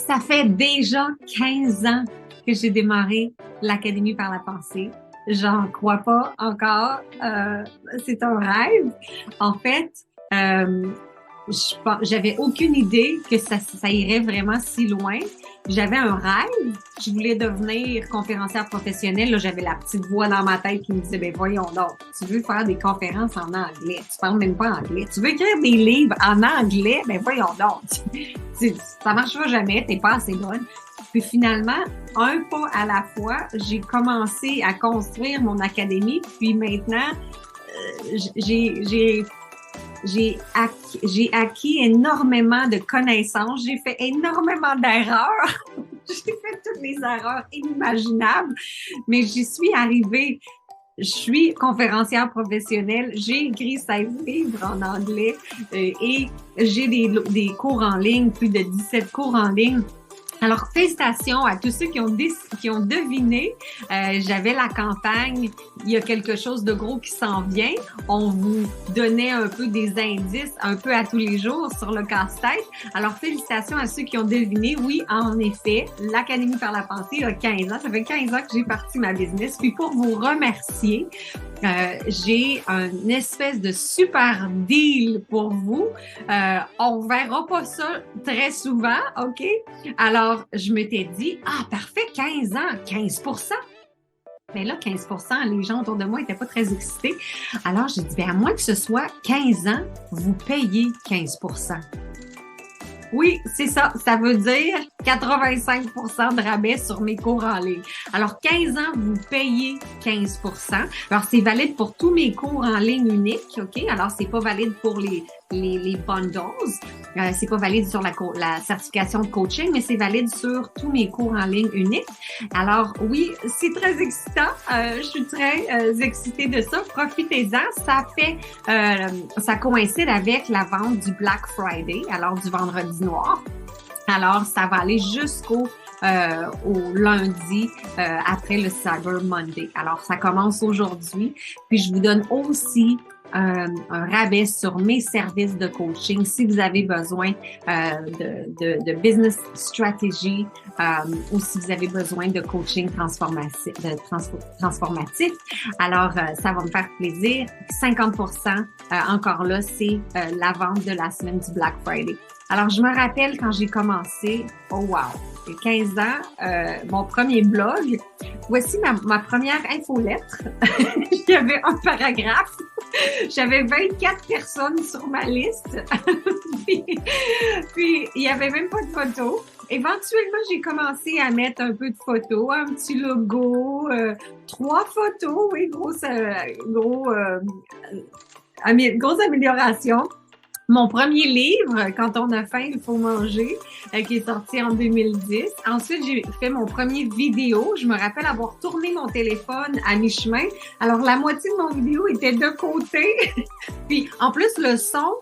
Ça fait déjà 15 ans que j'ai démarré l'Académie par la pensée. J'en crois pas encore. C'est un rêve. En fait, j'avais aucune idée que ça irait vraiment si loin. J'avais un rêve. Je voulais devenir conférencière professionnelle. Là, j'avais la petite voix dans ma tête qui me disait, ben voyons donc, tu veux faire des conférences en anglais. Tu parles même pas anglais. Tu veux écrire des livres en anglais. Ben voyons donc. Ça marchera jamais. T'es pas assez bonne. Puis finalement, un pas à la fois, j'ai commencé à construire mon académie. Puis maintenant, j'ai acquis énormément de connaissances. J'ai fait énormément d'erreurs. J'ai fait toutes les erreurs inimaginables, mais j'y suis arrivée. Je suis conférencière professionnelle. J'ai écrit 16 livres en anglais et j'ai des cours en ligne, plus de 17 cours en ligne. Alors, félicitations à tous ceux qui ont deviné. J'avais la campagne. Il y a quelque chose de gros qui s'en vient. On vous donnait un peu des indices, un peu à tous les jours sur le casse-tête. Alors, félicitations à ceux qui ont deviné. Oui, en effet, l'Académie par la pensée a 15 ans. Ça fait 15 ans que j'ai parti ma business. Puis pour vous remercier, j'ai une espèce de super deal pour vous. On verra pas ça très souvent, OK? Alors, je m'étais dit, parfait, 15 ans, 15%. Mais là, 15%, les gens autour de moi n'étaient pas très excités. Alors, j'ai dit, à moins que ce soit 15 ans, vous payez 15%. Oui, c'est ça. Ça veut dire 85% de rabais sur mes cours en ligne. Alors, 15 ans, vous payez 15%. Alors, c'est valide pour tous mes cours en ligne uniques, OK? Alors, c'est pas valide pour les bundles. C'est pas valide sur la certification de coaching, mais c'est valide sur tous mes cours en ligne uniques. Alors, oui, c'est très excitant. Je suis très excitée de ça. Profitez-en. Ça coïncide avec la vente du Black Friday, alors du vendredi noir. Alors, ça va aller jusqu'au au lundi après le Cyber Monday. Alors, ça commence aujourd'hui. Puis, je vous donne aussi un rabais sur mes services de coaching si vous avez besoin de business strategy ou si vous avez besoin de coaching transformatif. Alors, ça va me faire plaisir. 50%, encore là, c'est la vente de la semaine du Black Friday. Alors, je me rappelle quand j'ai commencé, oh wow, j'ai 15 ans, mon premier blog. Voici ma première infolettre. Il y avait un paragraphe. J'avais 24 personnes sur ma liste. puis, il y avait même pas de photos. Éventuellement, j'ai commencé à mettre un peu de photos, un petit logo, 3 photos, oui, grosse amélioration. Mon premier livre, Quand on a faim, il faut manger, qui est sorti en 2010. Ensuite, j'ai fait mon premier vidéo. Je me rappelle avoir tourné mon téléphone à mi-chemin. Alors, la moitié de mon vidéo était de côté. Puis, en plus, le son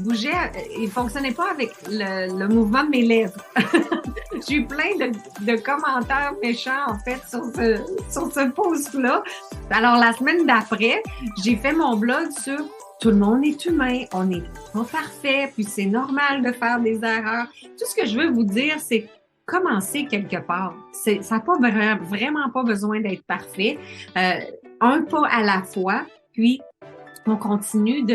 bougeait, il fonctionnait pas avec le mouvement de mes lèvres. J'ai eu plein de commentaires méchants, en fait, sur ce post-là. Alors, la semaine d'après, j'ai fait mon blog sur tout le monde est humain, on n'est pas parfait, puis c'est normal de faire des erreurs. Tout ce que je veux vous dire, c'est commencer quelque part. Ça n'a pas vraiment pas besoin d'être parfait. Un pas à la fois, puis on continue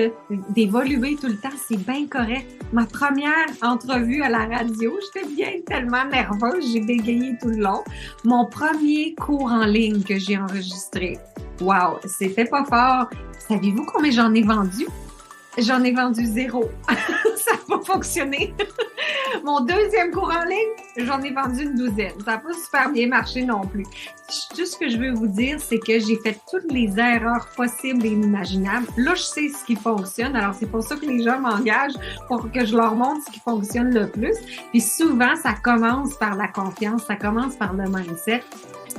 d'évoluer tout le temps. C'est bien correct. Ma première entrevue à la radio, j'étais bien tellement nerveuse, j'ai bégayé tout le long. Mon premier cours en ligne que j'ai enregistré. Wow, c'était pas fort. Saviez-vous combien j'en ai vendu? J'en ai vendu 0. Ça n'a pas fonctionné. Mon deuxième cours en ligne, j'en ai vendu une 12aine. Ça n'a pas super bien marché non plus. Tout ce que je veux vous dire, c'est que j'ai fait toutes les erreurs possibles et inimaginables. Là, je sais ce qui fonctionne. Alors, c'est pour ça que les gens m'engagent pour que je leur montre ce qui fonctionne le plus. Puis souvent, ça commence par la confiance, ça commence par le mindset.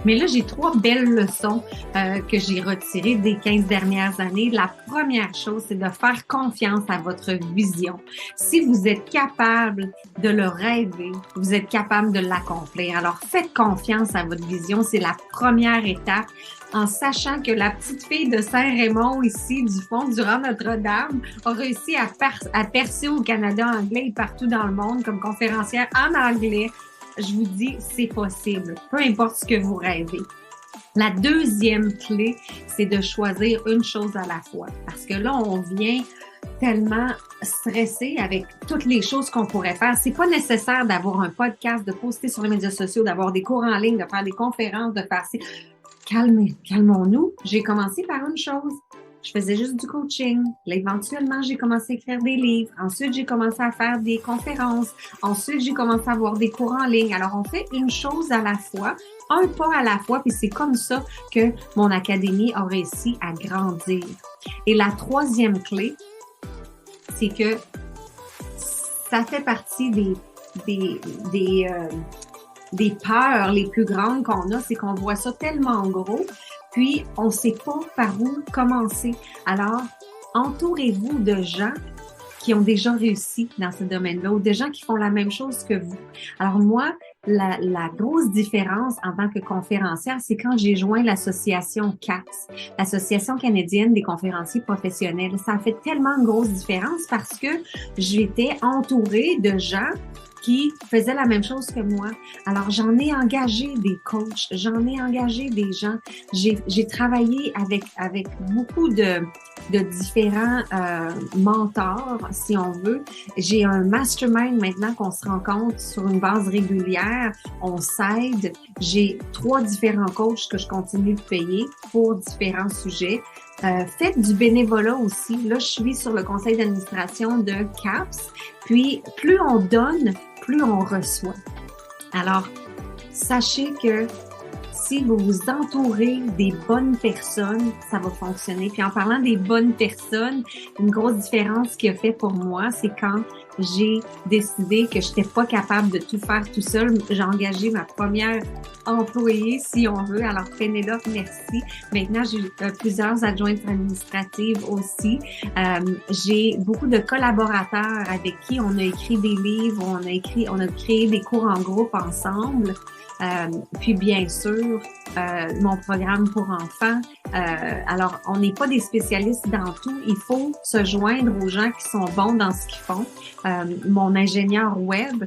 Mais là, j'ai 3 belles leçons que j'ai retirées des 15 dernières années. La première chose, c'est de faire confiance à votre vision. Si vous êtes capable de le rêver, vous êtes capable de l'accomplir. Alors, faites confiance à votre vision. C'est la première étape. En sachant que la petite fille de Saint-Raymond, ici, du fond du rang Notre-Dame, a réussi à percer au Canada anglais et partout dans le monde comme conférencière en anglais. Je vous dis, c'est possible, peu importe ce que vous rêvez. La deuxième clé, c'est de choisir une chose à la fois. Parce que là, on vient tellement stressé avec toutes les choses qu'on pourrait faire. C'est pas nécessaire d'avoir un podcast, de poster sur les médias sociaux, d'avoir des cours en ligne, de faire des conférences, de faire... Calmons-nous. J'ai commencé par une chose. Je faisais juste du coaching. Là, éventuellement, j'ai commencé à écrire des livres. Ensuite, j'ai commencé à faire des conférences. Ensuite, j'ai commencé à avoir des cours en ligne. Alors, on fait une chose à la fois, un pas à la fois, puis c'est comme ça que mon académie a réussi à grandir. Et la troisième clé, c'est que ça fait partie des peurs les plus grandes qu'on a, c'est qu'on voit ça tellement gros, puis on ne sait pas par où commencer. Alors, entourez-vous de gens qui ont déjà réussi dans ce domaine-là ou de gens qui font la même chose que vous. Alors moi, la grosse différence en tant que conférencière, c'est quand j'ai joint l'association CAPS, l'Association canadienne des conférenciers professionnels. Ça a fait tellement une grosse différence parce que j'étais entourée de gens qui faisaient la même chose que moi. Alors, j'en ai engagé des coachs, j'en ai engagé des gens. J'ai travaillé avec beaucoup de différents mentors, si on veut. J'ai un mastermind maintenant qu'on se rencontre sur une base régulière. On s'aide. J'ai 3 différents coachs que je continue de payer pour différents sujets. Faites du bénévolat aussi. Là, je suis sur le conseil d'administration de CAPS. Puis, plus on donne, plus on reçoit. Alors, sachez que si vous vous entourez des bonnes personnes, ça va fonctionner. Puis en parlant des bonnes personnes, une grosse différence qui a fait pour moi, c'est quand j'ai décidé que je n'étais pas capable de tout faire tout seul. J'ai engagé ma première employée, si on veut. Alors, Pénélope, merci. Maintenant, j'ai plusieurs adjointes administratives aussi. J'ai beaucoup de collaborateurs avec qui on a écrit des livres, on a créé des cours en groupe ensemble. Puis bien sûr, mon programme pour enfants. Alors, on n'est pas des spécialistes dans tout. Il faut se joindre aux gens qui sont bons dans ce qu'ils font. Mon ingénieur web,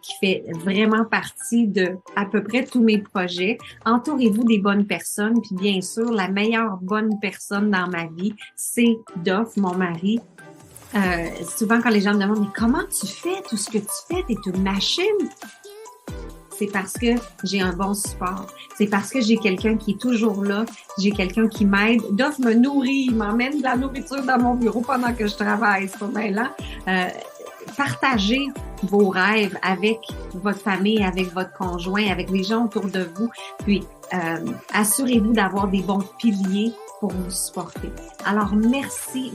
qui fait vraiment partie de à peu près tous mes projets. Entourez-vous des bonnes personnes. Puis bien sûr, la meilleure bonne personne dans ma vie, c'est Doff, mon mari. Souvent, quand les gens me demandent « Mais comment tu fais tout ce que tu fais? T'es une machine! » C'est parce que j'ai un bon support. C'est parce que j'ai quelqu'un qui est toujours là. J'ai quelqu'un qui m'aide. Doff me nourrit, il m'emmène de la nourriture dans mon bureau pendant que je travaille. C'est pas mal là. Partagez vos rêves avec votre famille, avec votre conjoint, avec les gens autour de vous. Puis, assurez-vous d'avoir des bons piliers pour vous supporter. Alors, merci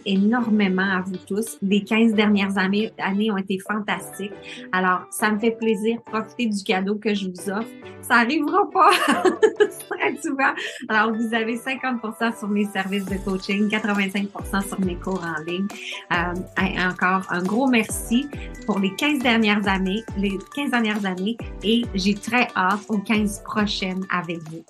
énormément à vous tous. Les 15 dernières années ont été fantastiques. Alors, ça me fait plaisir. Profitez du cadeau que je vous offre. Ça arrivera pas très souvent. Alors, vous avez 50% sur mes services de coaching, 85% sur mes cours en ligne. Encore un gros merci pour les 15 dernières années et j'ai très hâte aux 15 prochaines avec vous.